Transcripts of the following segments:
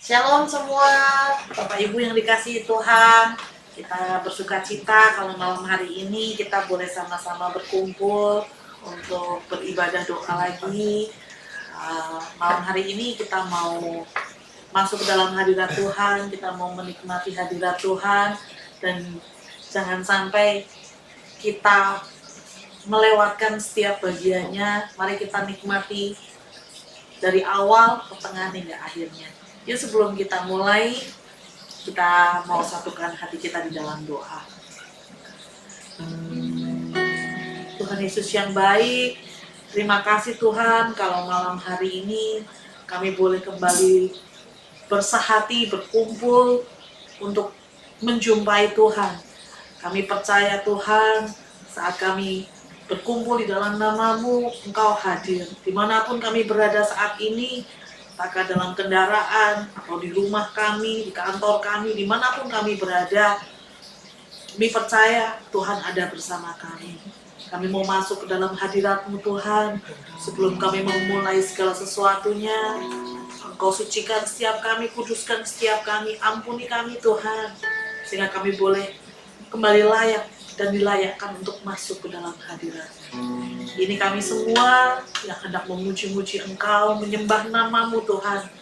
Shalom semua, Bapak Ibu yang dikasihi Tuhan. Kita bersuka cita kalau malam hari ini kita boleh sama-sama berkumpul untuk beribadah doa lagi. Malam hari ini kita mau masuk ke dalam hadirat Tuhan, kita mau menikmati hadirat Tuhan, dan jangan sampai kita melewatkan setiap bagiannya. Mari kita nikmati dari awal ke tengah hingga akhirnya. Yuk sebelum kita mulai, kita mau satukan hati kita di dalam doa. Tuhan Yesus yang baik, terima kasih Tuhan kalau malam hari ini kami boleh kembali bersahati, berkumpul untuk menjumpai Tuhan. Kami percaya Tuhan, saat kami berkumpul di dalam nama-Mu, Engkau hadir. Dimanapun kami berada saat ini, apakah dalam kendaraan, atau di rumah kami, di kantor kami, dimanapun kami berada, kami percaya Tuhan ada bersama kami. Kami mau masuk ke dalam hadirat-Mu Tuhan, sebelum kami memulai segala sesuatunya. Engkau sucikan setiap kami, kuduskan setiap kami, ampuni kami Tuhan, sehingga kami boleh kembali layak dan dilayakkan untuk masuk ke dalam hadirat. Ini kami semua yang hendak memuji-muji Engkau, menyembah nama-Mu Tuhan.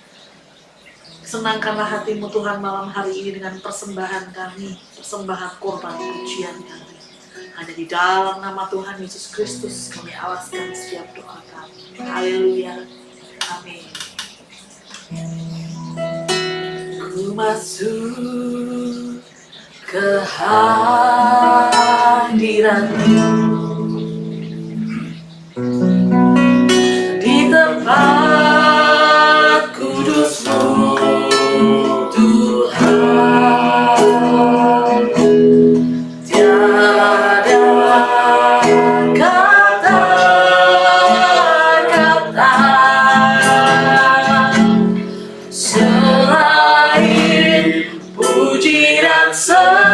Senangkanlah hati-Mu Tuhan malam hari ini dengan persembahan kami, persembahan korban pujian kami. Hanya di dalam nama Tuhan Yesus Kristus kami alaskan setiap doa kami. Haleluya. Amin. Ku masuk ke hadirat-Mu, di tempat kudus-Mu Tuhan. Tiada kata-kata selain puji dan sembah.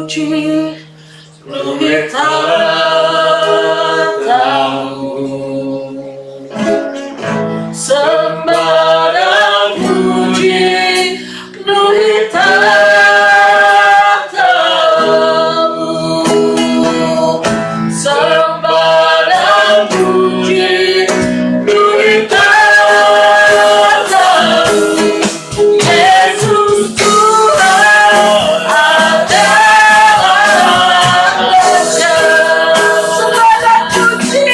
puji, penuhi tatamu. Sembah dan puji, penuhi tatamu. Sembah dan puji, penuhi tatamu. Yesus Tuhan adalah Raja. Sembah dan puji,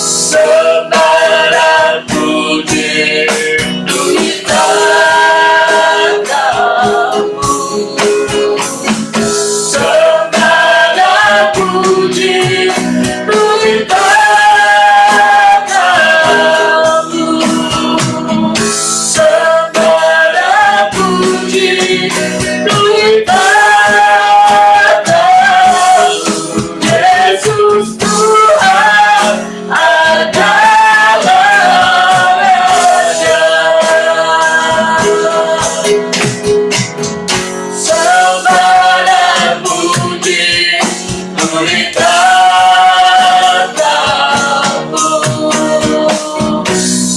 sembah dan puji, penuhi tatamu. Sembah dan puji, penuhi tatamu. Sembah dan puji, penuhi tatamu. Yesus Tuhan adalah Raja. Sembah dan puji, penuhi tatamu.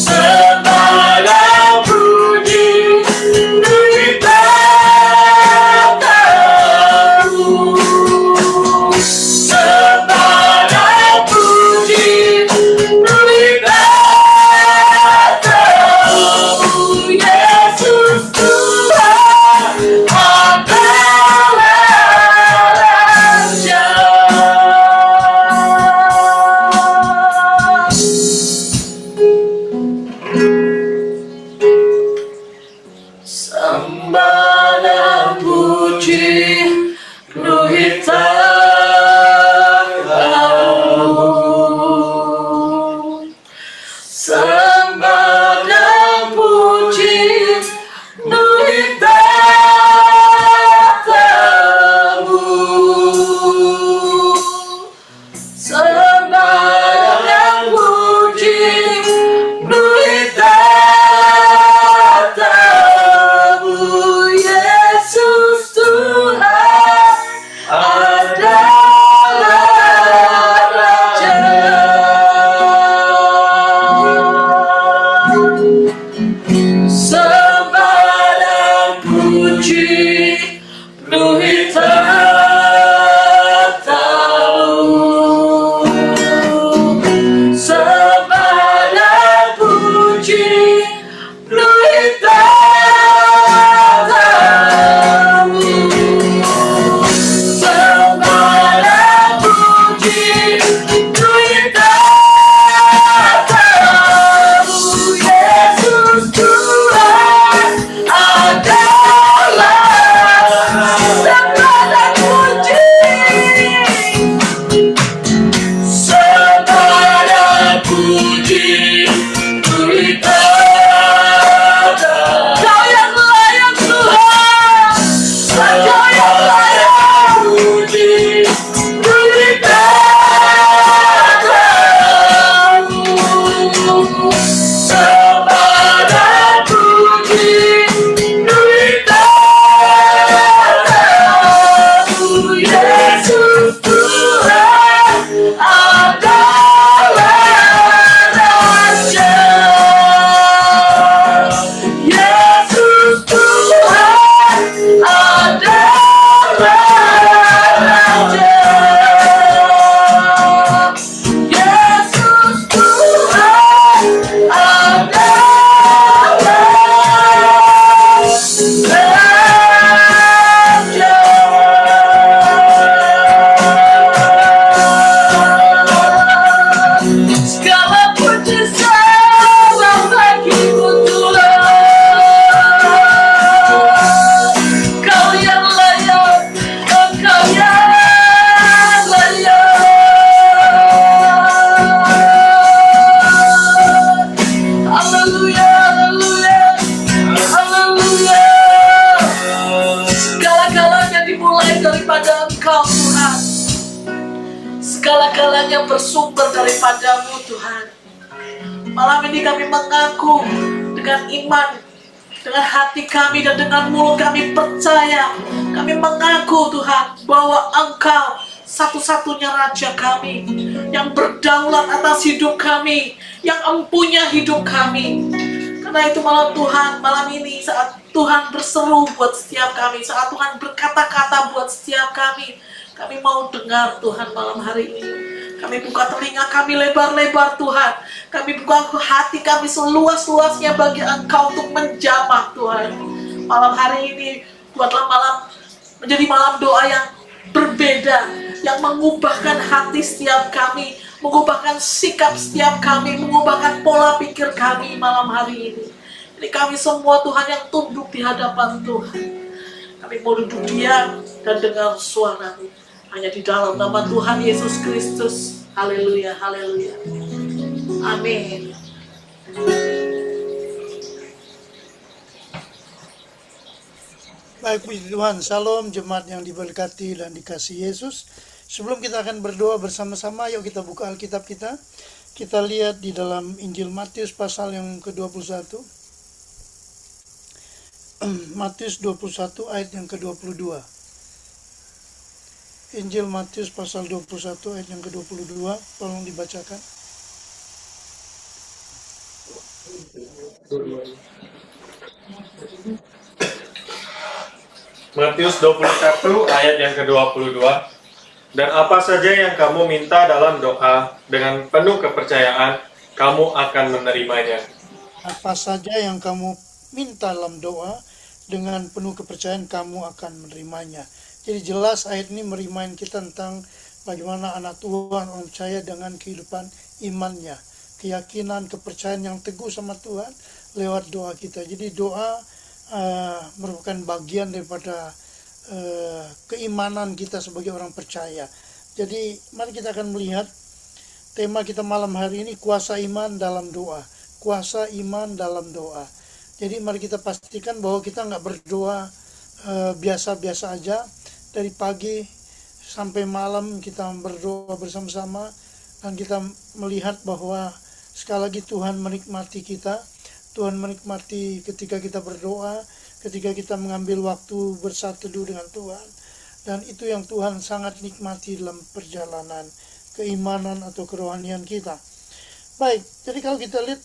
Sembah dan puji, penuhi tatamu. Sembah dan puji, penuhi tatamu. Yesus Tuhan adalah Raja. Sembah dan puji, penuhi tatamu. Sembah dan puji, penuhi tatamu. Sembah dan puji, penuhi tatamu. Yesus Tuhan adalah Raja. Sembah dan puji, penuhi tatamu. Sembah dan puji, penuhi tatamu. Sembah dan puji, penuhi tatamu. Yesus Tuhan adalah. Sembah dan puji, sembah dan puji, penuhi tatamu. Kau yang layak Tuhan, Kau yang layak puji, penuhi tatamu. Sembah dan puji, penuhi tatamu. Yesus Tuhan adalah Raja. Yesus Tuhan adalah Raja. Yesus Tuhan adalah Raja. Segala puji salah bagimu Tuhan. Kau yang layak, Engkau yang layak. Haleluya, haleluya, haleluya. Segala-galanya dimulai daripada Engkau Tuhan. Segala-galanya bersumber daripadamu Tuhan. Malam ini kami mengaku dengan iman Dengan hati kami dan dengan mulut kami percaya, kami mengaku Tuhan bahwa Engkau satu-satunya Raja kami, yang berdaulat atas hidup kami, yang empunya hidup kami. Karena itu malam ini saat Tuhan berseru buat setiap kami, saat Tuhan berkata-kata buat setiap kami mau dengar Tuhan malam hari ini. Kami buka telinga kami lebar-lebar Tuhan. Kami buka hati kami seluas-luasnya bagi Engkau untuk menjamah Tuhan. Malam hari ini buatlah menjadi malam doa yang berbeda, yang mengubahkan hati setiap kami, mengubahkan sikap setiap kami, mengubahkan pola pikir kami malam hari ini. Ini kami semua Tuhan yang tunduk di hadapan Tuhan. Kami mau duduk diam dan dengar suara-Mu. Hanya di dalam nama Tuhan Yesus Kristus. Haleluya, haleluya. Amin. Baik, puji Tuhan. Shalom jemaat yang diberkati dan dikasihi Yesus. Sebelum kita akan berdoa bersama-sama, yuk kita buka Alkitab kita. Kita lihat di dalam Injil Matius pasal yang ke-21. Matius 21 ayat yang ke-22. Injil Matius pasal 21 ayat yang ke-22, tolong dibacakan. Matius 21 ayat yang ke-22. Dan apa saja yang kamu minta dalam doa, dengan penuh kepercayaan, kamu akan menerimanya. Apa saja yang kamu minta dalam doa, dengan penuh kepercayaan kamu akan menerimanya. Jadi jelas ayat ini merimain kita tentang bagaimana anak Tuhan orang percaya dengan kehidupan imannya, keyakinan, kepercayaan yang teguh sama Tuhan lewat doa kita. Jadi doa merupakan bagian daripada keimanan kita sebagai orang percaya. Jadi mari kita akan melihat tema kita malam hari ini, kuasa iman dalam doa. Kuasa iman dalam doa. Jadi mari kita pastikan bahwa kita nggak berdoa biasa-biasa aja. Dari pagi sampai malam kita berdoa bersama-sama, dan kita melihat bahwa sekali lagi Tuhan menikmati kita. Tuhan menikmati ketika kita berdoa, ketika kita mengambil waktu bersatu dengan Tuhan. Dan itu yang Tuhan sangat nikmati dalam perjalanan keimanan atau kerohanian kita. Baik, jadi kalau kita lihat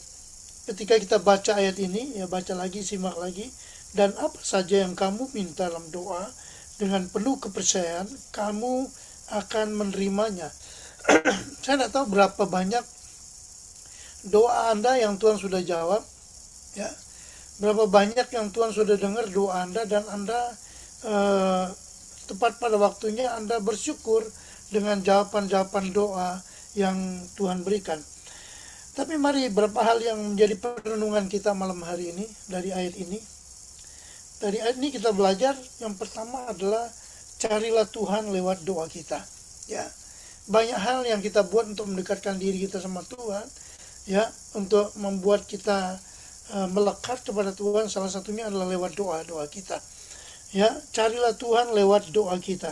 ketika kita baca ayat ini, ya baca lagi, simak lagi. Dan apa saja yang kamu minta dalam doa, dengan penuh kepercayaan, kamu akan menerimanya. Saya tidak tahu berapa banyak doa Anda yang Tuhan sudah jawab. Ya, berapa banyak yang Tuhan sudah dengar doa Anda, dan Anda tepat pada waktunya Anda bersyukur dengan jawaban-jawaban doa yang Tuhan berikan. Tapi mari beberapa hal yang menjadi perenungan kita malam hari ini dari ayat ini. Dari ayat ini kita belajar yang pertama adalah carilah Tuhan lewat doa kita. Ya, banyak hal yang kita buat untuk mendekatkan diri kita sama Tuhan, ya, untuk membuat kita melekat kepada Tuhan. Salah satunya adalah lewat doa kita. Ya, carilah Tuhan lewat doa kita.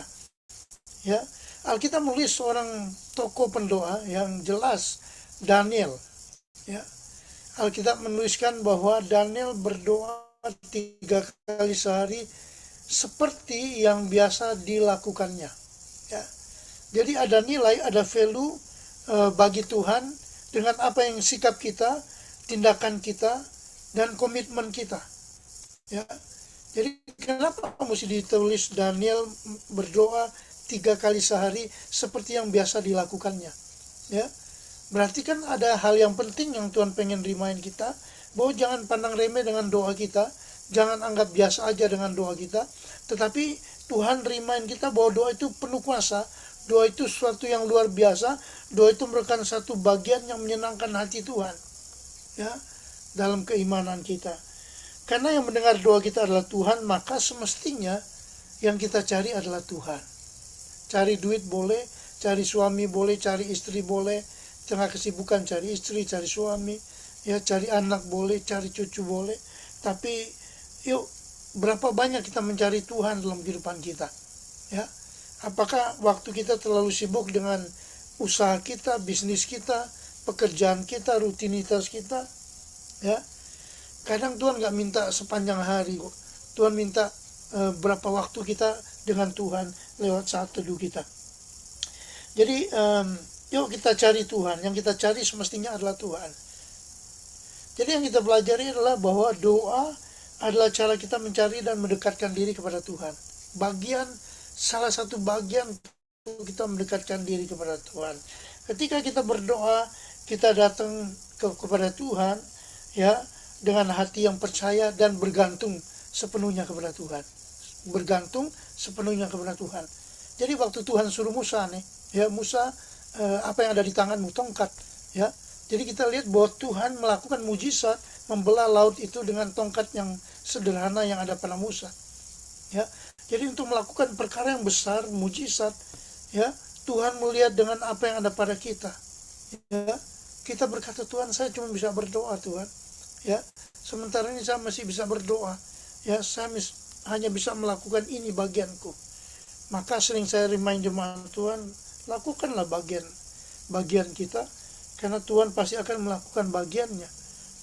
Ya, Alkitab menulis seorang tokoh pendoa yang jelas, Daniel. Ya, Alkitab menuliskan bahwa Daniel berdoa 3 kali sehari seperti yang biasa dilakukannya. Ya, jadi ada nilai, ada value bagi Tuhan dengan apa yang sikap kita, tindakan kita, dan komitmen kita. Ya, jadi kenapa mesti ditulis Daniel berdoa 3 kali sehari seperti yang biasa dilakukannya? Ya, berarti kan ada hal yang penting yang Tuhan pengen remind kita, bahwa jangan pandang remeh dengan doa kita, jangan anggap biasa aja dengan doa kita, tetapi Tuhan remind kita bahwa doa itu penuh kuasa, doa itu sesuatu yang luar biasa, doa itu merupakan satu bagian yang menyenangkan hati Tuhan, ya, dalam keimanan kita. Karena yang mendengar doa kita adalah Tuhan, maka semestinya yang kita cari adalah Tuhan. Cari duit boleh, cari suami boleh, cari istri boleh, tengah kesibukan cari istri, cari suami, ya, cari anak boleh, cari cucu boleh. Tapi yuk, berapa banyak kita mencari Tuhan dalam kehidupan kita? Ya, apakah waktu kita terlalu sibuk dengan usaha kita, bisnis kita, pekerjaan kita, rutinitas kita? Ya, Kadang Tuhan nggak minta sepanjang hari kok. Tuhan minta berapa waktu kita dengan Tuhan lewat saat teduh kita. Jadi yuk kita cari Tuhan. Yang kita cari semestinya adalah Tuhan. Jadi yang kita pelajari adalah bahwa doa adalah cara kita mencari dan mendekatkan diri kepada Tuhan. Salah satu bagian kita mendekatkan diri kepada Tuhan. Ketika kita berdoa, kita datang kepada Tuhan, ya, dengan hati yang percaya dan bergantung sepenuhnya kepada Tuhan. Bergantung sepenuhnya kepada Tuhan. Jadi waktu Tuhan suruh Musa nih, ya Musa, apa yang ada di tanganmu, tongkat, ya. Jadi kita lihat bahwa Tuhan melakukan mujizat, membelah laut itu dengan tongkat yang sederhana yang ada pada Musa, ya. Jadi untuk melakukan perkara yang besar, mujizat, ya, Tuhan melihat dengan apa yang ada pada kita, ya. Kita berkata, Tuhan, saya cuma bisa berdoa, Tuhan, ya. Sementara ini saya masih bisa berdoa, ya. Saya hanya bisa melakukan ini bagianku. Maka sering saya remind jemaat Tuhan, lakukanlah bagian kita, karena Tuhan pasti akan melakukan bagiannya.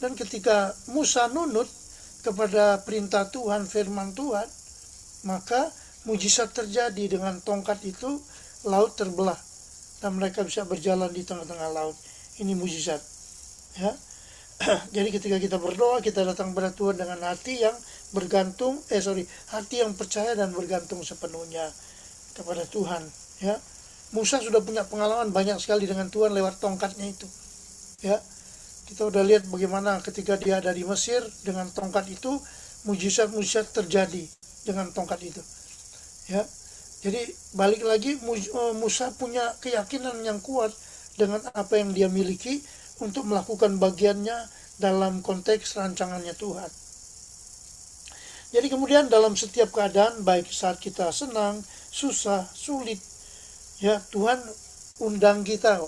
Dan ketika Musa nunut kepada perintah Tuhan, firman Tuhan, maka mujizat terjadi. Dengan tongkat itu laut terbelah dan mereka bisa berjalan di tengah-tengah laut. Ini mujizat, ya. Jadi ketika kita berdoa, kita datang kepada Tuhan dengan hati yang hati yang percaya dan bergantung sepenuhnya kepada Tuhan, ya. Musa sudah punya pengalaman banyak sekali dengan Tuhan lewat tongkatnya itu, ya. Kita udah lihat bagaimana ketika dia ada di Mesir dengan tongkat itu, mujizat terjadi dengan tongkat itu, ya. Jadi balik lagi, Musa punya keyakinan yang kuat dengan apa yang dia miliki untuk melakukan bagiannya dalam konteks rancangannya Tuhan. Jadi kemudian dalam setiap keadaan, baik saat kita senang, susah, sulit, ya, Tuhan undang kita,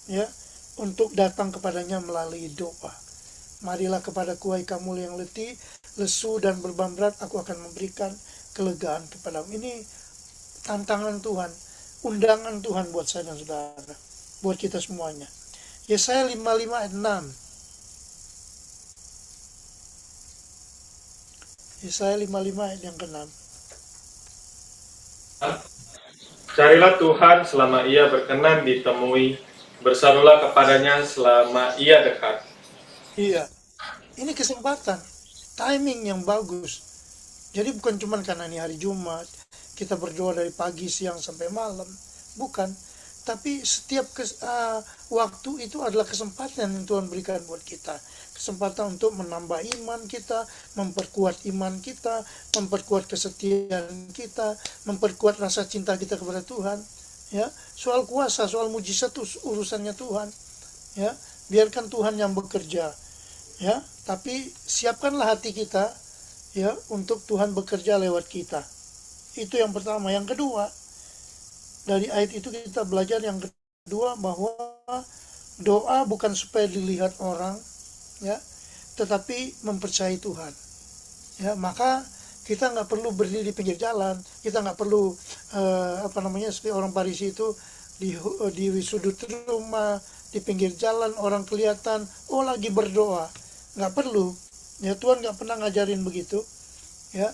ya, untuk datang kepadanya melalui doa. Marilah kepadaku, hai kamu yang letih, lesu dan beban berat, aku akan memberikan kelegaan kepadamu. Ini tantangan Tuhan, undangan Tuhan buat saya dan saudara, buat kita semuanya. Yesaya 55 ayat 6. Yesaya 55 ayat yang ke-6. Carilah Tuhan selama ia berkenan ditemui, berserulah kepadanya selama ia dekat. Iya, ini kesempatan, timing yang bagus. Jadi bukan cuma karena ini hari Jumat, kita berdoa dari pagi, siang, sampai malam. Bukan, tapi setiap waktu itu adalah kesempatan yang Tuhan berikan buat kita. Kesempatan untuk menambah iman kita, memperkuat iman kita, memperkuat kesetiaan kita, memperkuat rasa cinta kita kepada Tuhan. Ya, soal kuasa, soal mujizat itu urusannya Tuhan. Ya, biarkan Tuhan yang bekerja. Ya, tapi siapkanlah hati kita, ya, untuk Tuhan bekerja lewat kita. Itu yang pertama. Yang kedua, dari ayat itu kita belajar yang kedua bahwa doa bukan supaya dilihat orang, ya, tetapi mempercayai Tuhan. Ya, maka kita nggak perlu berdiri di pinggir jalan, kita nggak perlu seperti orang Parisi itu di sudut rumah, di pinggir jalan orang kelihatan, oh lagi berdoa. Nggak perlu. Ya, Tuhan nggak pernah ngajarin begitu. Ya,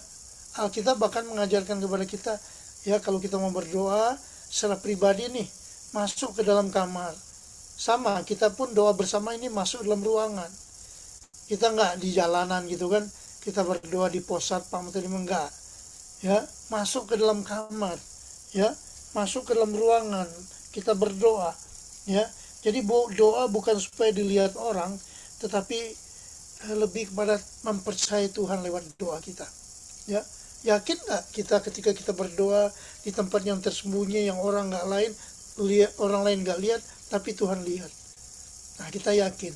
Alkitab bahkan mengajarkan kepada kita, ya, kalau kita mau berdoa secara pribadi nih, masuk ke dalam kamar. Sama, kita pun doa bersama ini masuk dalam ruangan. Kita nggak di jalanan gitu kan, kita berdoa di pos satpam atau di enggak. Ya, masuk ke dalam kamar, ya, masuk ke dalam ruangan, kita berdoa, ya. Jadi doa bukan supaya dilihat orang, tetapi lebih kepada mempercayai Tuhan lewat doa kita. Ya, yakin nggak kita ketika kita berdoa di tempat yang tersembunyi yang orang lain nggak lihat, tapi Tuhan lihat. Nah, kita yakin,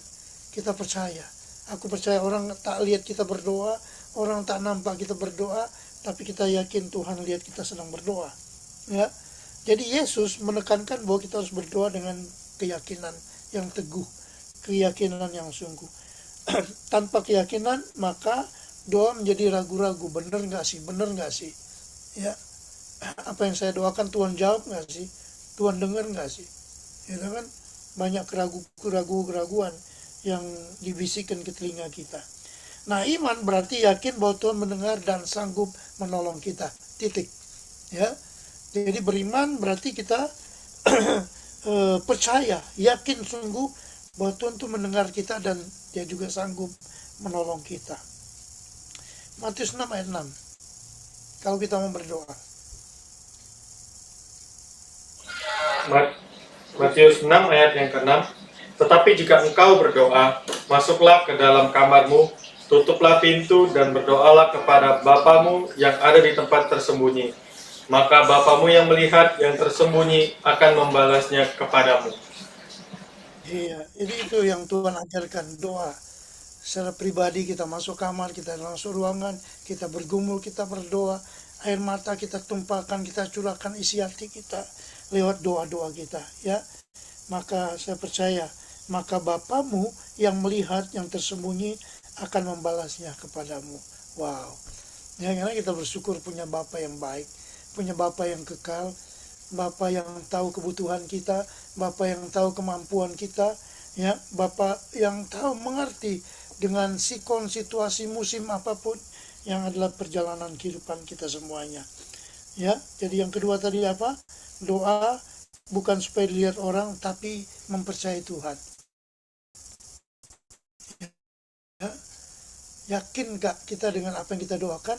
kita percaya. Aku percaya orang tak lihat kita berdoa, orang tak nampak kita berdoa, tapi kita yakin Tuhan lihat kita sedang berdoa. Ya, jadi Yesus menekankan bahwa kita harus berdoa dengan keyakinan yang teguh, keyakinan yang sungguh. Tanpa keyakinan maka doa menjadi ragu-ragu, benar nggak sih, ya, apa yang saya doakan Tuhan jawab nggak sih, Tuhan dengar nggak sih, ya kan, banyak keraguan yang dibisikkan ke telinga kita. Nah, iman berarti yakin bahwa Tuhan mendengar dan sanggup menolong kita. Titik. Ya. Jadi beriman berarti kita percaya, yakin sungguh bahwa Tuhan itu mendengar kita dan Dia juga sanggup menolong kita. Matius 6 ayat 6. Kalau kita mau berdoa. Matius 6 ayat yang ke-6. Tetapi jika engkau berdoa, masuklah ke dalam kamarmu, tutuplah pintu dan berdoalah kepada Bapamu yang ada di tempat tersembunyi. Maka Bapamu yang melihat yang tersembunyi akan membalasnya kepadamu. Iya, jadi itu yang Tuhan ajarkan, doa. Secara pribadi kita masuk kamar, kita masuk ruangan, kita bergumul, kita berdoa. Air mata kita tumpahkan, kita curahkan isi hati kita lewat doa-doa kita, ya. Maka saya percaya, maka Bapamu yang melihat yang tersembunyi akan membalasnya kepadamu. Wow. Ya, karena kita bersyukur punya Bapa yang baik, punya Bapa yang kekal, Bapa yang tahu kebutuhan kita, Bapa yang tahu kemampuan kita, ya, Bapa yang tahu mengerti dengan sikon, situasi, musim apapun yang adalah perjalanan kehidupan kita semuanya. Ya, jadi yang kedua tadi apa? Doa bukan supaya dilihat orang, tapi mempercayai Tuhan. Ya, yakin gak kita dengan apa yang kita doakan?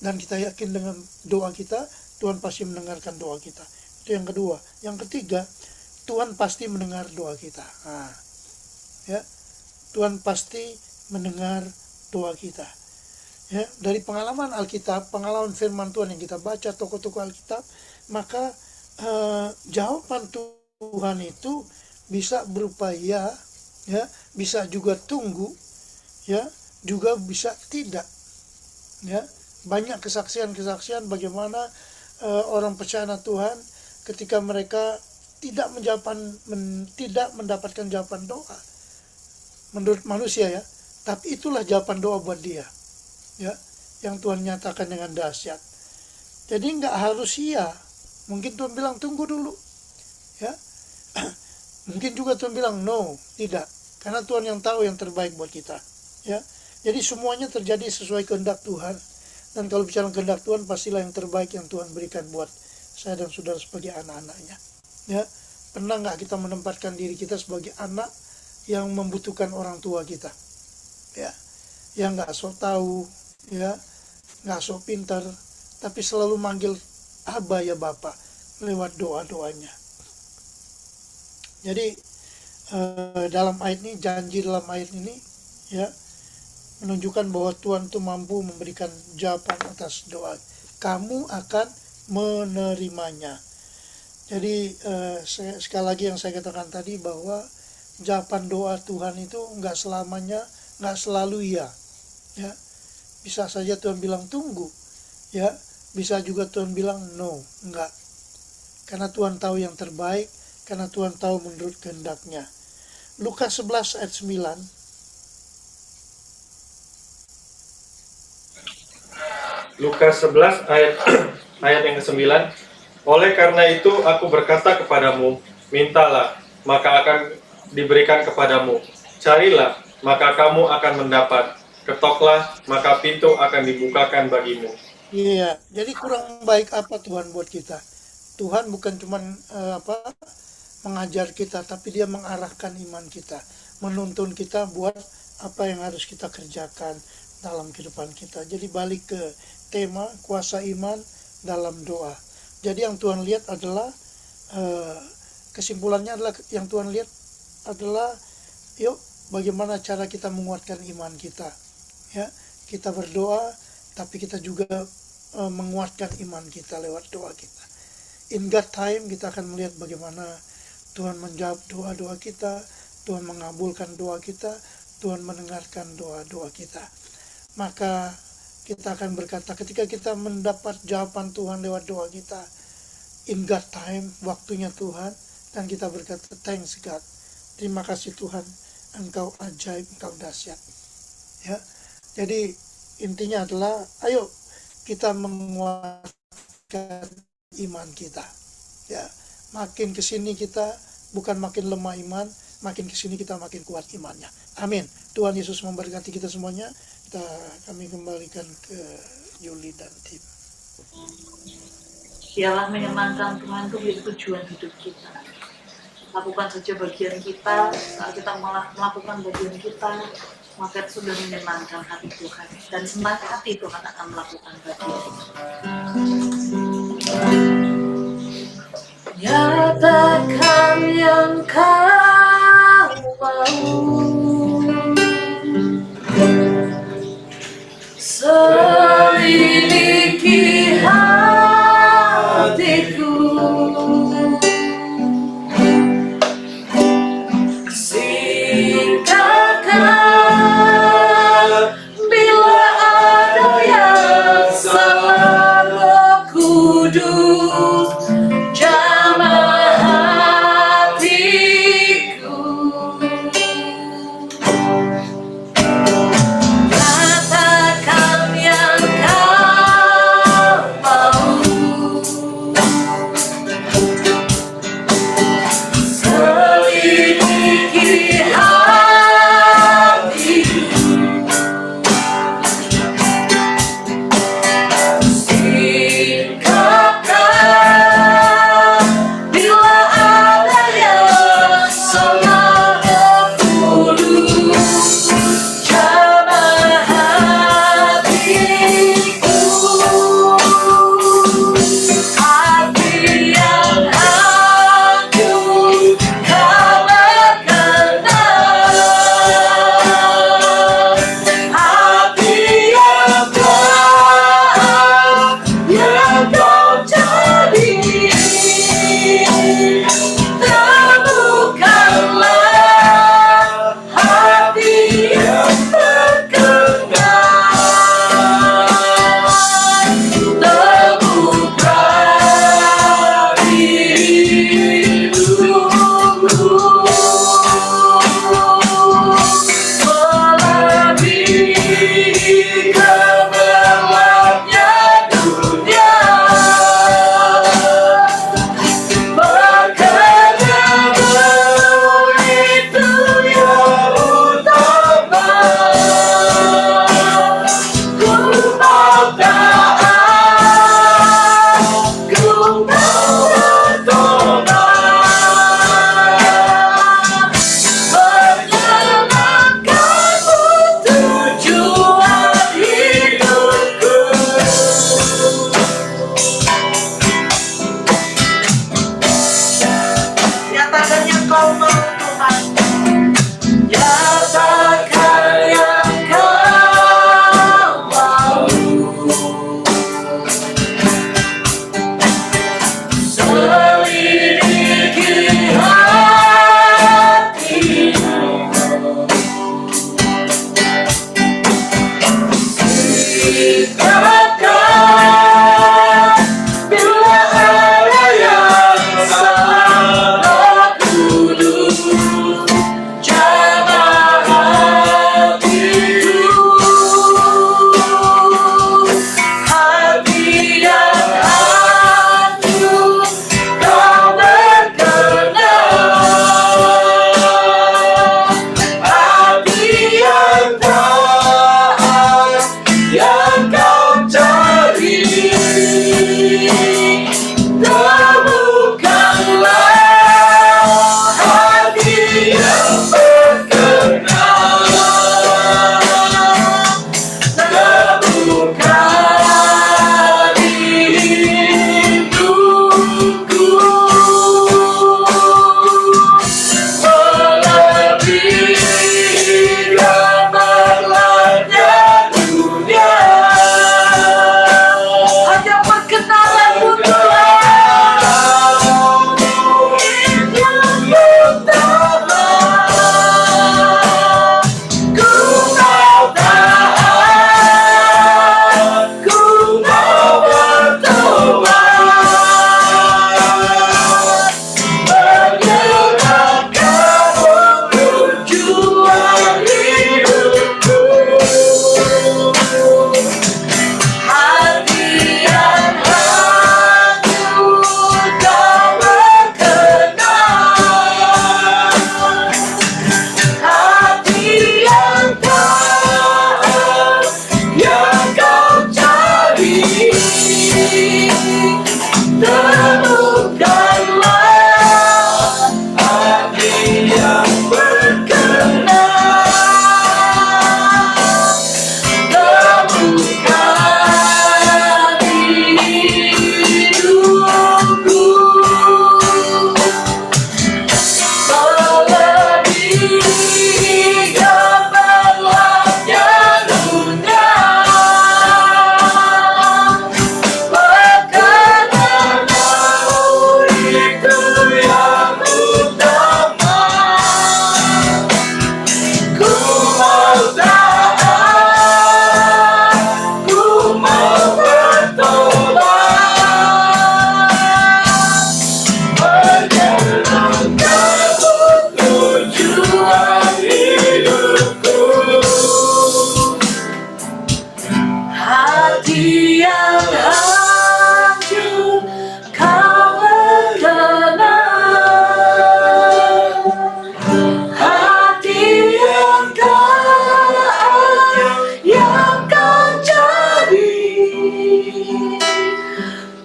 Dan kita yakin dengan doa kita, Tuhan pasti mendengarkan doa kita. Itu yang kedua. Yang ketiga, Tuhan pasti mendengar doa kita. Nah, ya, Tuhan pasti mendengar doa kita. Ya, dari pengalaman Alkitab, pengalaman firman Tuhan yang kita baca, tokoh-tokoh Alkitab, maka jawaban Tuhan itu bisa berupa ya, bisa juga tunggu, ya, juga bisa tidak. Ya, banyak kesaksian-kesaksian bagaimana orang percaya Tuhan ketika mereka tidak mendapatkan jawaban doa menurut manusia, ya, tapi itulah jawaban doa buat dia, ya, yang Tuhan nyatakan dengan dahsyat. Jadi nggak harus iya, mungkin Tuhan bilang tunggu dulu, ya. Mungkin juga Tuhan bilang no, tidak, karena Tuhan yang tahu yang terbaik buat kita, ya. Jadi semuanya terjadi sesuai kehendak Tuhan. Dan kalau bicara kehendak Tuhan, pastilah yang terbaik yang Tuhan berikan buat saya dan saudara sebagai anak-anaknya. Ya, pernah nggak kita menempatkan diri kita sebagai anak yang membutuhkan orang tua kita? Ya, yang nggak sok tahu, ya, nggak sok pintar, tapi selalu manggil Aba ya Bapa lewat doa-doanya. Jadi dalam ayat ini, janji dalam ayat ini, ya, menunjukkan bahwa Tuhan itu mampu memberikan jawaban atas doa. Kamu akan menerimanya. Jadi sekali lagi yang saya katakan tadi, bahwa jawaban doa Tuhan itu nggak selamanya, nggak selalu ya. Ya, bisa saja Tuhan bilang tunggu, ya, bisa juga Tuhan bilang no, enggak. Karena Tuhan tahu yang terbaik, karena Tuhan tahu menurut kehendaknya. Lukas 11 ayat 9. Lukas 11 ayat yang ke-9. Oleh karena itu aku berkata kepadamu, mintalah, maka akan diberikan kepadamu. Carilah, maka kamu akan mendapat. Ketoklah, maka pintu akan dibukakan bagimu. Iya, jadi kurang baik apa Tuhan buat kita? Tuhan bukan cuma mengajar kita, tapi Dia mengarahkan iman kita, menuntun kita buat apa yang harus kita kerjakan dalam kehidupan kita. Jadi balik ke tema kuasa iman dalam doa. Jadi yang Tuhan lihat adalah kesimpulannya adalah yang Tuhan lihat adalah yuk bagaimana cara kita menguatkan iman kita. Ya, kita berdoa tapi kita juga menguatkan iman kita lewat doa kita. In God time kita akan melihat bagaimana Tuhan menjawab doa-doa kita, Tuhan mengabulkan doa kita, Tuhan mendengarkan doa-doa kita. Maka kita akan berkata ketika kita mendapat jawaban Tuhan lewat doa kita, in God time, waktunya Tuhan, dan kita berkata thanks God, terima kasih Tuhan, Engkau ajaib, Engkau dahsyat. Ya, jadi intinya adalah ayo kita menguatkan iman kita. Ya, makin kesini kita bukan makin lemah iman, makin kesini kita makin kuat imannya. Amin. Tuhan Yesus memberkati kita semuanya. kami kembalikan ke Yuli dan tim. Biarlah menyenangkan Tuhan itu menjadi tujuan hidup kita. Lakukan saja bagian kita. Saat kita melakukan bagian kita, maka itu sudah menyenangkan hati Tuhan. Dan senang hati Tuhan akan melakukan bagian itu. Nyatakan yang kau mau, selidiki hatiku, singkapkan bila ada yang salah. Roh Kudus jamah hatiku, katakan yang kau mau, selidiki hatiku, singkapkan bila ada yang salah. Roh Kudus jamah hatiku, hati yang hancur kau berkenan, hati yang taat yang kau jadi. Temukanlah hati yang berkenan, temukan hidupku melebihi gemerlapnya dunia. Berkenan itu yang utama, ku mau taat, ku mau bertobat, menyenangkanmu tujuan hidupku. Nyatakan yang kau mau Tuhan, nyatakan yang kau mau, selidiki hatimu, singkapkan bila ada yang salah. Roh Kudus jamah hatiku, hati yang hancur kau berkenan, hati yang taat yang kau hati yang hancur kau berkenan, hati yang taat yang kau cari.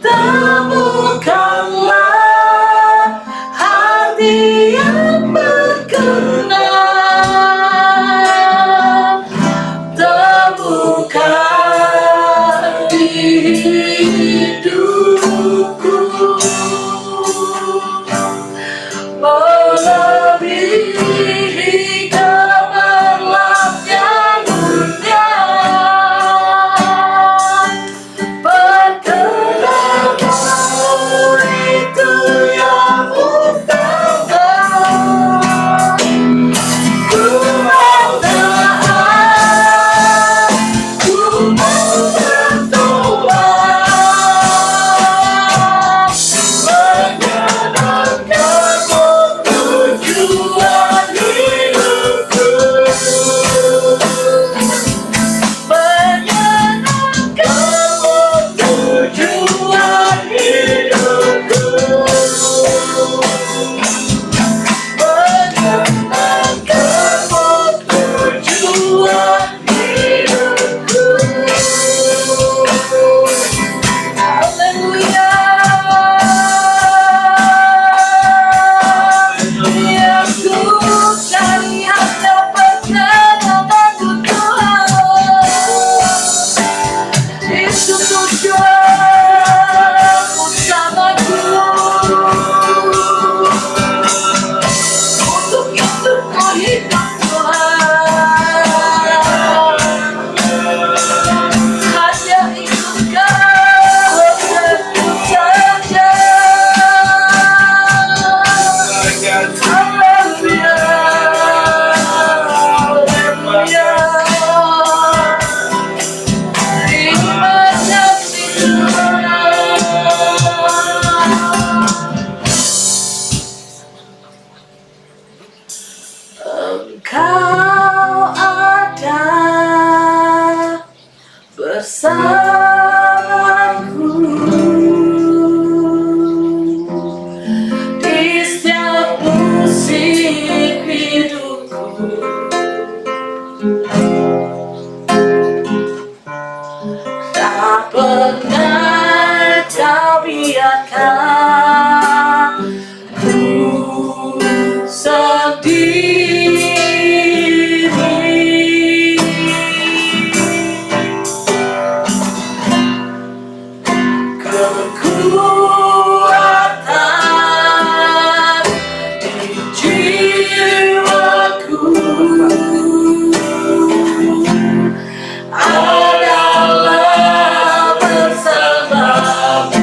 Temukanlah hati yang berkenan, temukan di hidupku, melebihi gemerlap yang dunia. Perkenaanmu itu yang utama. Ku mau taat, ku mau bertobat, menyenangkanmu tujuan hidupku, menyenangkanmu tujuan hidupku, menyenangkanmu tujuan hidupku. Haleluya. Yang ku cari hanya perkenanan-Mu Tuhan. Itu tujuan utamaku. Untuk itu ku hidup Tuhan. Hanya ingin Kau tentu saja. Haleluya, haleluya. Terima kasih Tuhan. Engkau ada bersamaku di setiap musim hidupku. Tak pernah Kau biarkan ku sendiri. Kekuatan di jiwaku adalah bersamamu.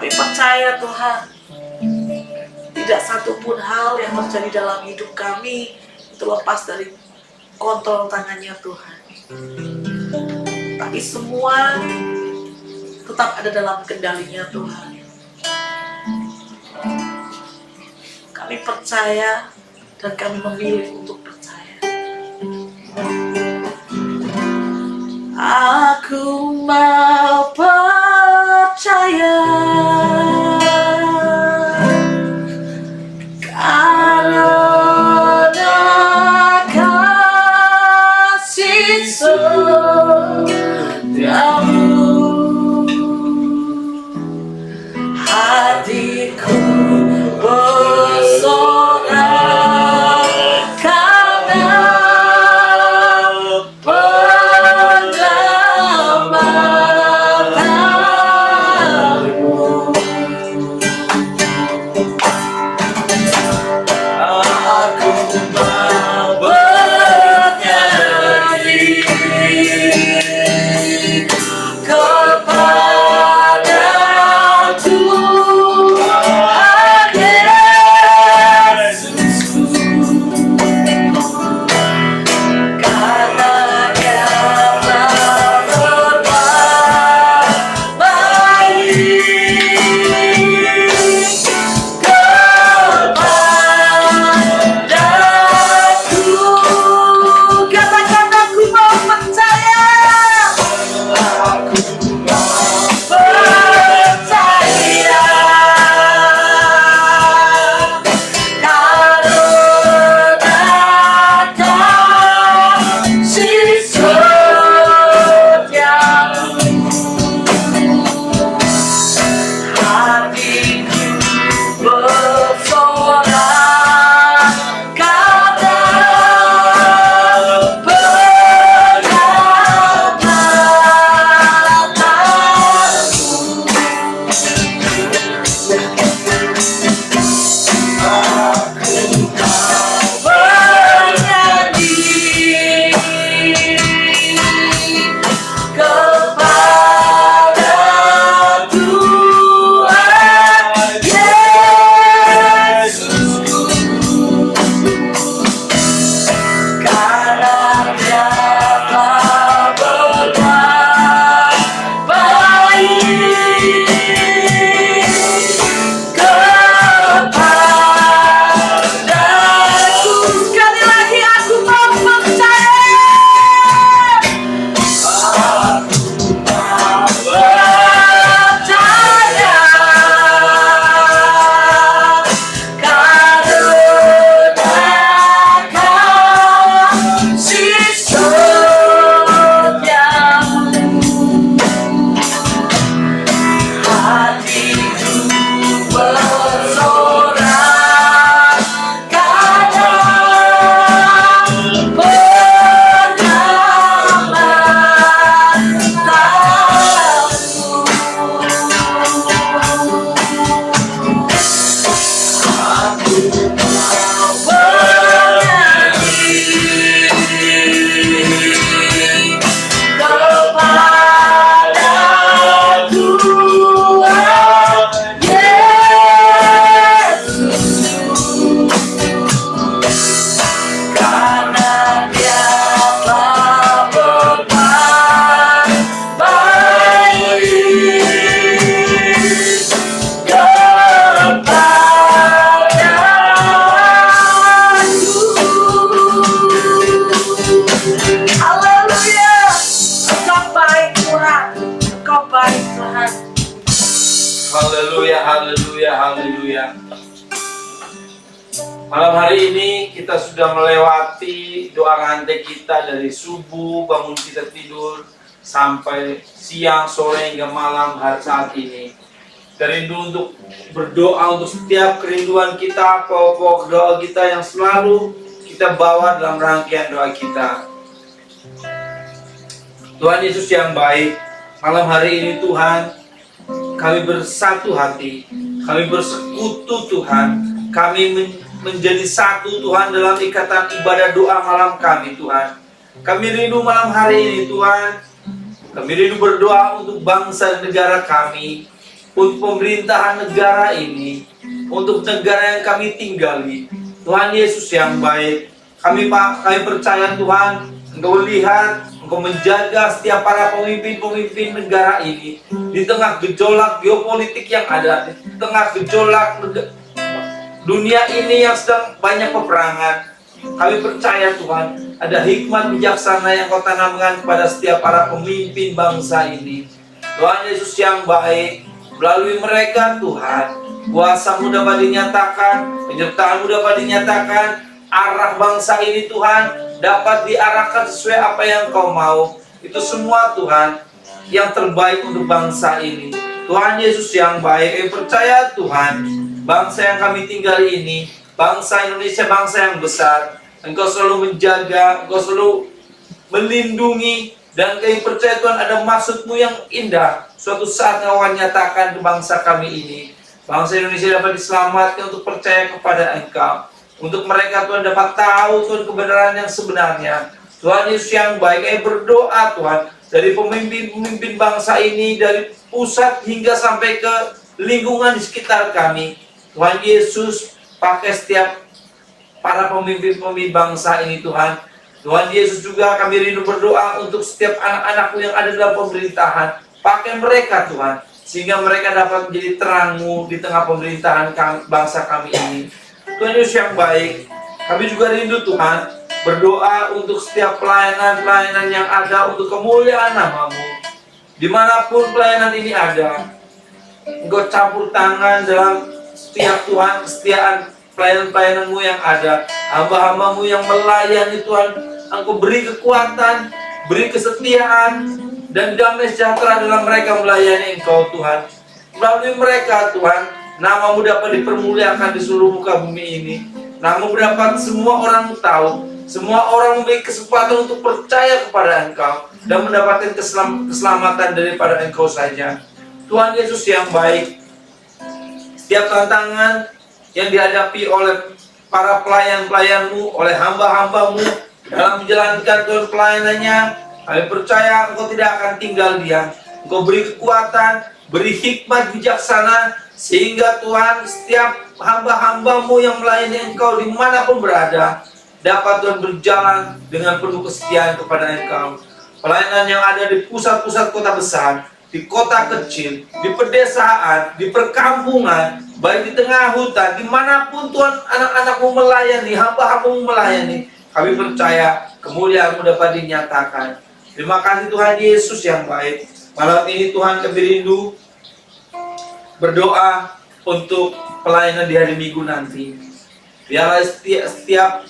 Kami percaya Tuhan, tidak satupun hal yang terjadi dalam hidup kami itu lepas dari kontrol tangannya Tuhan. Tapi semua tetap ada dalam kendalinya Tuhan. Kami percaya dan kami memilih untuk percaya. Aku mau percaya karena kasih setiamu, hatiku bersorak karena penyelamatmu. Aku mau bernyanyi kepada Tuhan Yesusku, karena Dia telah berbuat baik kepadaku. Katakan aku mau percaya. Aku mau percaya karena kasih setiamu, hatiku bersorak karena Haleluya, haleluya, haleluya. Malam hari ini kita sudah melewati doa rantai kita dari subuh bangun kita tidur sampai siang, sore hingga malam hari saat ini. Kita rindu untuk berdoa untuk setiap kerinduan kita, pokok doa kita yang selalu kita bawa dalam rangkaian doa kita. Tuhan Yesus yang baik, malam hari ini Tuhan, kami bersatu hati, kami bersekutu Tuhan, kami menjadi satu Tuhan dalam ikatan ibadah doa malam kami Tuhan. Kami rindu malam hari ini Tuhan, kami rindu berdoa untuk bangsa dan negara kami. untuk pemerintahan negara ini, untuk negara yang kami tinggali. Tuhan Yesus yang baik, kami percaya Tuhan, Engkau lihat, Engkau menjaga setiap para pemimpin-pemimpin negara ini di tengah gejolak geopolitik yang ada, di tengah gejolak dunia ini yang sedang banyak peperangan. Kami percaya Tuhan, ada hikmat bijaksana yang Kau tanamkan kepada setiap para pemimpin bangsa ini. Tuhan Yesus yang baik, melalui mereka Tuhan, kuasa-Mu dapat dinyatakan, penyertaan-Mu dapat dinyatakan, arah bangsa ini Tuhan dapat diarahkan sesuai apa yang Kau mau. Itu semua Tuhan yang terbaik untuk bangsa ini. Tuhan Yesus yang baik, kami percaya Tuhan, bangsa yang kami tinggali ini, bangsa Indonesia, bangsa yang besar, Engkau selalu menjaga, Engkau selalu melindungi, dan kami percaya Tuhan ada maksud-Mu yang indah. Suatu saat Engkau akan nyatakan ke bangsa kami ini, bangsa Indonesia dapat diselamatkan untuk percaya kepada Engkau. Untuk mereka Tuhan dapat tahu Tuhan kebenaran yang sebenarnya. Tuhan Yesus yang baik, kami berdoa Tuhan, dari pemimpin-pemimpin bangsa ini, dari pusat hingga sampai ke lingkungan di sekitar kami. Tuhan Yesus, pakai setiap para pemimpin-pemimpin bangsa ini Tuhan. Tuhan Yesus juga kami rindu berdoa untuk setiap anak-anak-Mu yang ada dalam pemerintahan. Pakai mereka Tuhan, sehingga mereka dapat menjadi terang-Mu di tengah pemerintahan bangsa kami ini. Tuhan Yesus yang baik, kami juga rindu Tuhan, berdoa untuk setiap pelayanan-pelayanan yang ada untuk kemuliaan nama-Mu. Dimanapun pelayanan ini ada, Engkau campur tangan dalam setiap Tuhan, kesetiaan pelayanan-pelayanan-Mu yang ada, hamba-hamba-Mu yang melayani Tuhan, Engkau beri kekuatan, beri kesetiaan, dan damai sejahtera dalam mereka melayani Engkau Tuhan. Melalui mereka Tuhan, nama-Mu dapat dipermuliakan di seluruh muka bumi ini. Nama-Mu dapat semua orang tahu, semua orang memiliki kesempatan untuk percaya kepada Engkau, dan mendapatkan keselamatan daripada Engkau saja. Tuhan Yesus yang baik, setiap tantangan yang dihadapi oleh para pelayan-pelayan-Mu, oleh hamba-hamba-Mu dalam menjalankan Tuhan pelayanannya, kami percaya Engkau tidak akan tinggal diam. Engkau beri kekuatan, beri hikmat bijaksana, sehingga Tuhan setiap hamba-hamba-Mu yang melayani Engkau dimanapun berada, dapat Tuhan berjalan dengan penuh kesetiaan kepada Engkau. Pelayanan yang ada di pusat-pusat kota besar, di kota kecil, di pedesaan, di perkampungan, baik di tengah hutan, dimanapun Tuhan anak-anak-Mu melayani, hamba-hamba-Mu melayani, kami percaya kemuliaan-Mu dapat dinyatakan. Terima kasih Tuhan Yesus yang baik. Malam ini Tuhan kami rindu berdoa untuk pelayanan di hari Minggu nanti. Biarlah setiap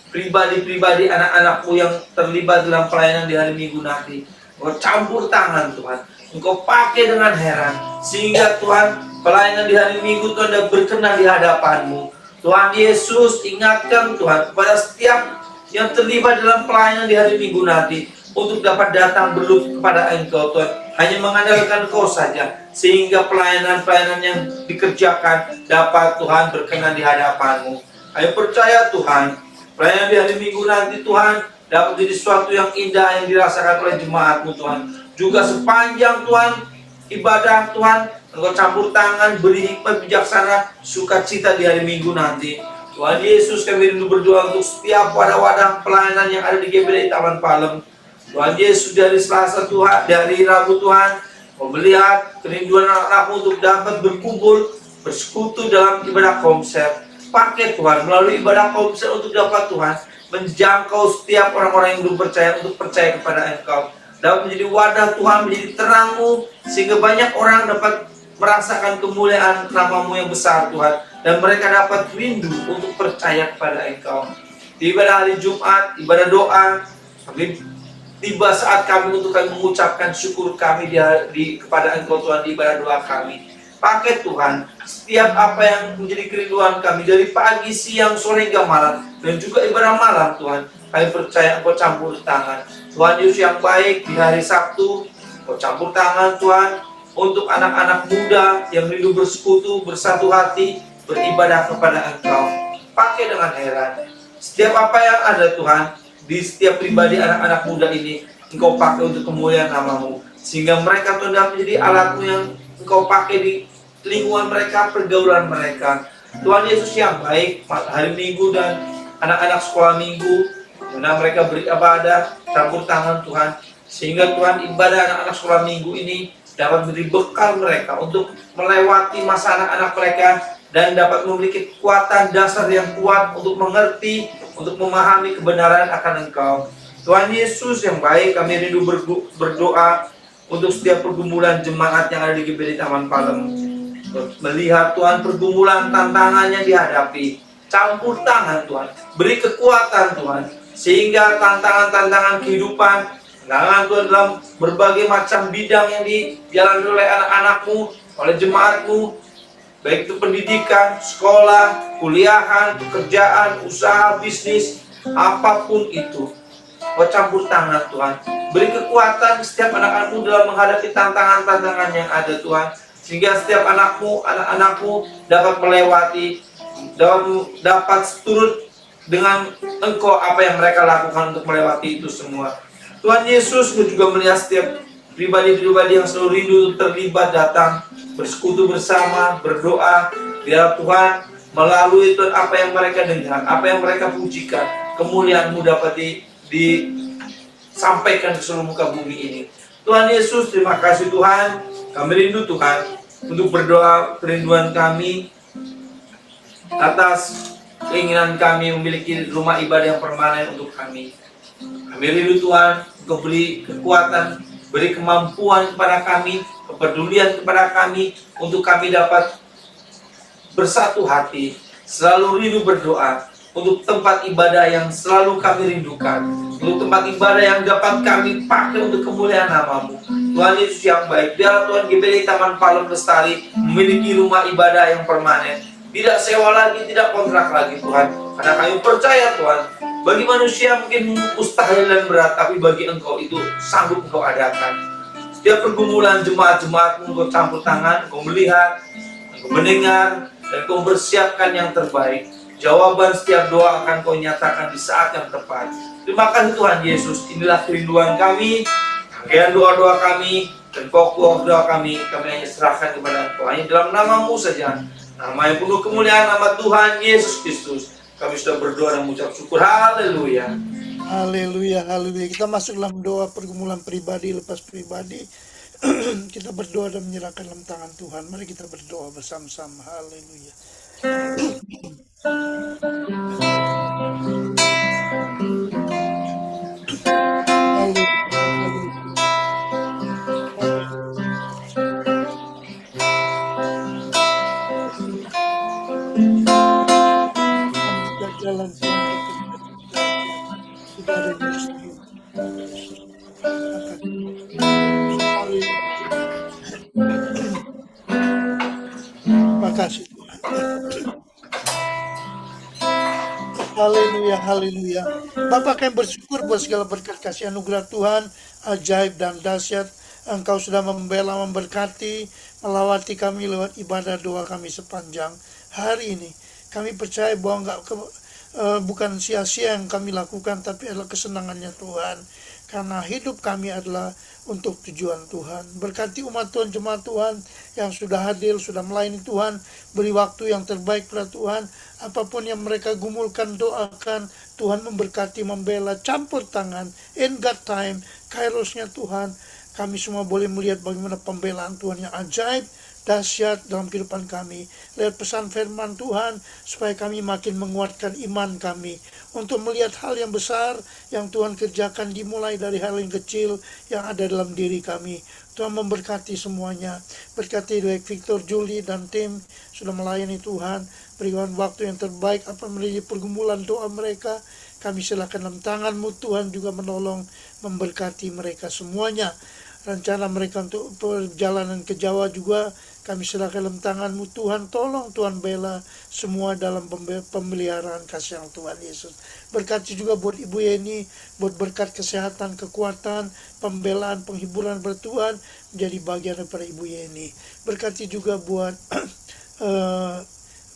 pribadi-pribadi anak-anak-Mu yang terlibat dalam pelayanan di hari Minggu nanti, Engkau campur tangan Tuhan, Engkau pakai dengan heran, sehingga Tuhan pelayanan di hari Minggu Tuhan dapat berkenan di hadapan-Mu. Tuhan Yesus, ingatkan Tuhan kepada setiap yang terlibat dalam pelayanan di hari Minggu nanti, untuk dapat datang berlutut kepada Engkau Tuhan, hanya mengandalkan Engkau saja, sehingga pelayanan-pelayanan yang dikerjakan dapat Tuhan berkenan di hadapan-Mu. Kami percaya Tuhan, pelayanan di hari Minggu nanti Tuhan dapat menjadi sesuatu yang indah yang dirasakan oleh jemaat-Mu Tuhan. Juga sepanjang Tuhan ibadah Tuhan, Engkau campur tangan, beri hikmat bijaksana, sukacita di hari Minggu nanti. Tuhan Yesus, kami rindu berdoa untuk setiap wadah-wadah pelayanan yang ada di GBDI Taman Palem. Tuhan Yesus, dari Selasa Tuhan, dari Rabu Tuhan, Kau melihat kerinduan anak-anak-Mu untuk dapat berkumpul, bersekutu dalam ibadah komsel. Pakai Tuhan melalui ibadah komsel untuk dapat Tuhan menjangkau setiap orang-orang yang belum percaya untuk percaya kepada Engkau. Dapat menjadi wadah Tuhan, menjadi terang-Mu, sehingga banyak orang dapat merasakan kemuliaan nama-Mu yang besar Tuhan, dan mereka dapat rindu untuk percaya kepada Engkau. Di ibadah hari Jumat, ibadah doa, tiba saat kami untuk kami mengucapkan syukur kami kepada Engkau Tuhan di ibadah doa kami. Pakai Tuhan setiap apa yang menjadi kerinduan kami dari pagi, siang, sore hingga malam, dan juga ibadah malam Tuhan. Kami percaya Engkau campur tangan. Tuhan Yesus yang baik, di hari Sabtu Engkau campur tangan Tuhan untuk anak-anak muda yang rindu bersekutu, bersatu hati, beribadah kepada Engkau. Pakai dengan heran setiap apa yang ada Tuhan di setiap pribadi anak-anak muda ini, Engkau pakai untuk kemuliaan nama-Mu, sehingga mereka Tuhan dapat menjadi alat-Mu yang Engkau pakai di lingkungan mereka, pergaulan mereka. Tuhan Yesus yang baik, hari Minggu dan anak-anak sekolah Minggu, karena mereka beribadah, campur tangan Tuhan, sehingga Tuhan ibadah anak-anak sekolah Minggu ini dapat beri bekal mereka untuk melewati masa anak-anak mereka dan dapat memiliki kekuatan dasar yang kuat untuk mengerti, untuk memahami kebenaran akan Engkau. Tuhan Yesus yang baik, kami rindu berdoa untuk setiap pergumulan jemaat yang ada di GBD Taman Palem. Melihat Tuhan pergumulan tantangan yang dihadapi, campur tangan Tuhan, beri kekuatan Tuhan, sehingga tantangan-tantangan kehidupan, tantangan Tuhan dalam berbagai macam bidang yang dijalani oleh anak-anakmu, oleh jemaatmu, baik itu pendidikan, sekolah, kuliahan, pekerjaan, usaha, bisnis, apapun itu. Kau campur tangan Tuhan, beri kekuatan setiap anak-anakmu dalam menghadapi tantangan-tantangan yang ada Tuhan, sehingga setiap anak-anakmu dapat melewati, dapat turut dengan Engkau apa yang mereka lakukan untuk melewati itu semua. Tuhan Yesus juga melihat setiap pribadi-pribadi yang selalu rindu terlibat datang, bersekutu bersama, berdoa, biar Tuhan melalui itu apa yang mereka dengar, apa yang mereka pujikan, kemuliaan-Mu dapat disampaikan ke seluruh muka bumi ini. Tuhan Yesus, terima kasih Tuhan, kami rindu Tuhan untuk berdoa kerinduan kami atas keinginan kami memiliki rumah ibadah yang permanen untuk kami. Kami rindu Tuhan, Engkau beri kekuatan, beri kemampuan kepada kami, kepedulian kepada kami, untuk kami dapat bersatu hati, selalu rindu berdoa, untuk tempat ibadah yang selalu kami rindukan, untuk tempat ibadah yang dapat kami pakai untuk kemuliaan nama-Mu. Tuhan Yesus yang baik, biarlah Tuhan GBD Taman Palem Lestari memiliki rumah ibadah yang permanen, tidak sewa lagi, tidak kontrak lagi Tuhan, karena kami percaya Tuhan, bagi manusia mungkin mustahil dan berat, tapi bagi Engkau itu sanggup Engkau adakan. Setiap pergumulan jemaat-jemaat-Mu Engkau campur tangan, Engkau melihat, Engkau mendengar, dan Engkau bersiapkan yang terbaik. Jawaban setiap doa akan Kau nyatakan di saat yang tepat. Terima kasih Tuhan Yesus, inilah kerinduan kami, rangkaian doa-doa kami, dan pokok doa kami hanya serahkan kepada Engkau. Hanya dalam nama-Mu saja, nama yang penuh kemuliaan, nama Tuhan Yesus Kristus, kami sudah berdoa dan mengucap syukur. Haleluya. Haleluya, haleluya. Kita masuk dalam doa pergumulan pribadi lepas pribadi. Kita berdoa dan menyerahkan dalam tangan Tuhan. Mari kita berdoa bersama-sama. Haleluya. Jalan makasih Tuhan. Haleluya, haleluya. Bapak kami bersyukur buat segala berkat kasih anugerah Tuhan, ajaib dan dahsyat. Engkau sudah membela, memberkati, melawati kami lewat ibadah doa kami sepanjang hari ini. Kami percaya bahwa bukan sia-sia yang kami lakukan, tapi adalah kesenangannya Tuhan. Karena hidup kami adalah untuk tujuan Tuhan. Berkati umat Tuhan, jemaat Tuhan yang sudah hadir, sudah melayani Tuhan. Beri waktu yang terbaik pada Tuhan. Apapun yang mereka gumulkan, doakan. Tuhan memberkati, membela, campur tangan. In God time, kairosnya Tuhan. Kami semua boleh melihat bagaimana pembelaan Tuhan yang ajaib, dahsyat dalam kehidupan kami. Lewat pesan firman Tuhan, supaya kami makin menguatkan iman kami untuk melihat hal yang besar yang Tuhan kerjakan, dimulai dari hal yang kecil yang ada dalam diri kami. Tuhan memberkati semuanya. Berkati baik Victor, Julie, dan tim sudah melayani Tuhan. Berikan waktu yang terbaik apa menjadi pergumulan doa mereka. Kami serahkan dalam tangan-Mu Tuhan, juga menolong, memberkati mereka semuanya. Rencana mereka untuk perjalanan ke Jawa juga kami serahkan dalam tangan-Mu Tuhan. Tolong Tuhan bela semua dalam pemeliharaan kasih yang Tuhan Yesus. Berkati juga buat Ibu Yeni, buat berkat kesehatan, kekuatan, pembelaan, penghiburan bertuhan menjadi bagian daripada Ibu Yeni. Berkati juga buat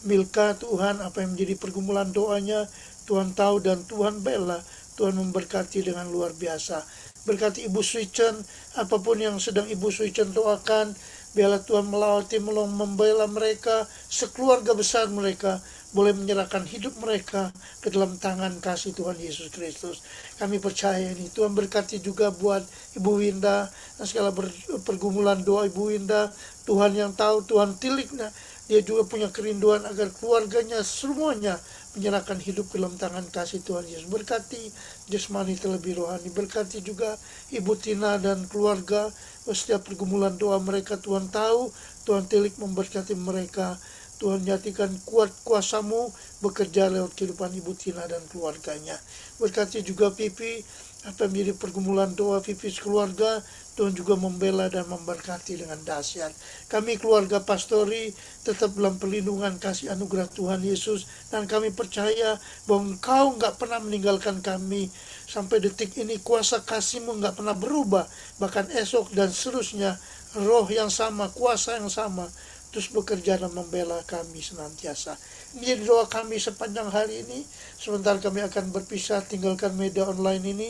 Milka Tuhan, apa yang menjadi pergumulan doanya Tuhan tahu dan Tuhan bela. Tuhan memberkati dengan luar biasa. Berkati Ibu Suicen, apapun yang sedang Ibu Suicen doakan, Biarlah Tuhan melawati, membela mereka, sekeluarga besar mereka, boleh menyerahkan hidup mereka ke dalam tangan kasih Tuhan Yesus Kristus. Kami percaya ini. Tuhan berkati juga buat Ibu Winda dan segala pergumulan doa Ibu Winda. Tuhan yang tahu, Tuhan tiliknya. Dia juga punya kerinduan agar keluarganya semuanya menyerahkan hidup ke dalam tangan kasih Tuhan Yesus. Berkati jasmani terlebih rohani. Berkati juga Ibu Tina dan keluarga. Setiap pergumulan doa mereka Tuhan tahu. Tuhan tilik memberkati mereka. Tuhan nyatikan kuat kuasa-Mu bekerja lewat kehidupan Ibu Tina dan keluarganya. Berkati juga Pipi, apa yang menjadi pergumulan doa Pipi keluarga, Tuhan juga membela dan memberkati dengan dahsyat. Kami keluarga Pastori tetap dalam perlindungan kasih anugerah Tuhan Yesus, dan kami percaya bahwa Engkau nggak pernah meninggalkan kami. Sampai detik ini kuasa kasih-Mu nggak pernah berubah, bahkan esok dan seterusnya roh yang sama, kuasa yang sama terus bekerja dan membela kami senantiasa. Ini jadi doa kami sepanjang hari ini. Sebentar kami akan berpisah, tinggalkan media online ini.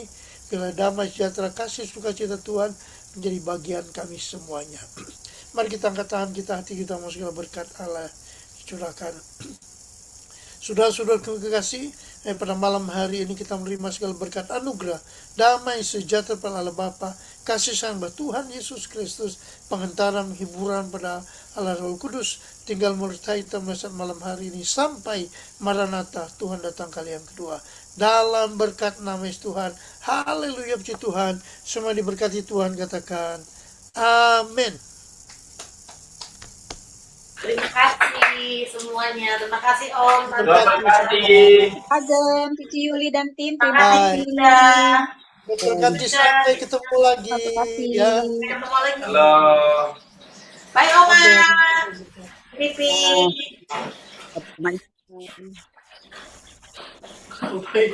Bila damai, sejahtera, kasih, sukacita Tuhan menjadi bagian kami semuanya. Mari kita angkat tangan kita, hati kita, mau segala berkat Allah curahkan. Saudara-saudara kekasih, pada malam hari ini kita menerima segala berkat anugerah, damai sejahtera pada Allah Bapa, kasih sayang Tuhan Yesus Kristus, pengentaran, hiburan pada Allah Roh Kudus, tinggal menyertai kita malam hari ini sampai Maranatha, Tuhan datang kali yang kedua. Dalam berkat nama Yesus Tuhan, haleluya, puji Tuhan, semua diberkati Tuhan, katakan amin. Terima kasih semuanya. Terima kasih Om. Terima kasih. Agam, Cici Yuli dan tim. Terima Terima kasih kasih. Bunda. Berkati sampai ketemu lagi ya. Sampai ketemu lagi. Halo. Bye Oma. Pipi. Bye.